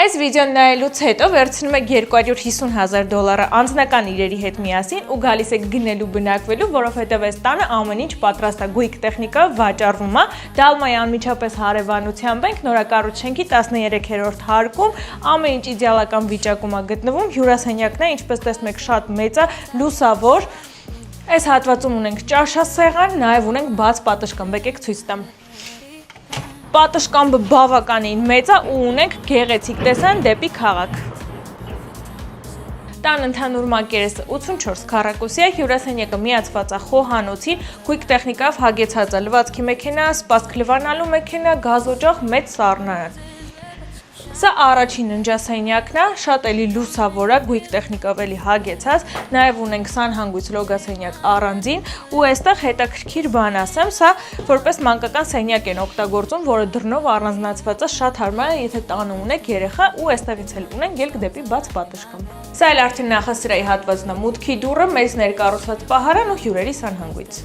Այս վիդեոն նայելուց հետո վերցնում եք $250,000 անձնական իրերի հետ միասին ու գալիս եք գնելու բնակվելու, որովհետև այս տանը ամեն ինչ պատրաստ է, գույք տեխնիկա վաճառվում է, Դալմայի անմիջապես հարևանությամբ ենք, նորակառույց շենքի 13-րդ հարկում, ամեն ինչ իդեալական վիճակում է գտնվում, հյուրասենյակն է, ինչպես տեսնում եք, շատ մեծ է, լուսավոր։ Այս հատվածում ունենք ճաշասեղան, նաև ունենք բաց պատշգամբ, եկեք ցույց տամ։ Պատշգամբը բավականին մեծ է ու ունենք գեղեցիկ տեսան դեպի քաղաք։ Տան ընդհանուր մակերեսը 84 քառակուսի է, հյուրասենյակը միացված է խոհանոցին, գույք տեխնիկայով հագեցած է լվացքի մեքենա, սպասք լվանալու մեքենա, գազօջախ, մեծ սառնարան։ Սա առաջին ննջասենյակն է, շատ էլի լուսավոր է, գույք տեխնիկով էլի հագեցած, նաև ունենք սանհանգույց լոգասենյակ առանձին ու այստեղ հետաքրքիր բան ասեմ, սա որպես մանկական սենյակ են օգտագործում, որը դռնով առանձնացված է, շատ հարմար է, եթե տանը ունեք երեխա ու այստեղից էլ ունենք ելք դեպի բաց պատշգամբ։ Սա էլ արդեն նախասրահի հատվածն է, մուտքի դուռը, մեծ ներկառուցված պահարան ու հյուրերի սանհանգույց։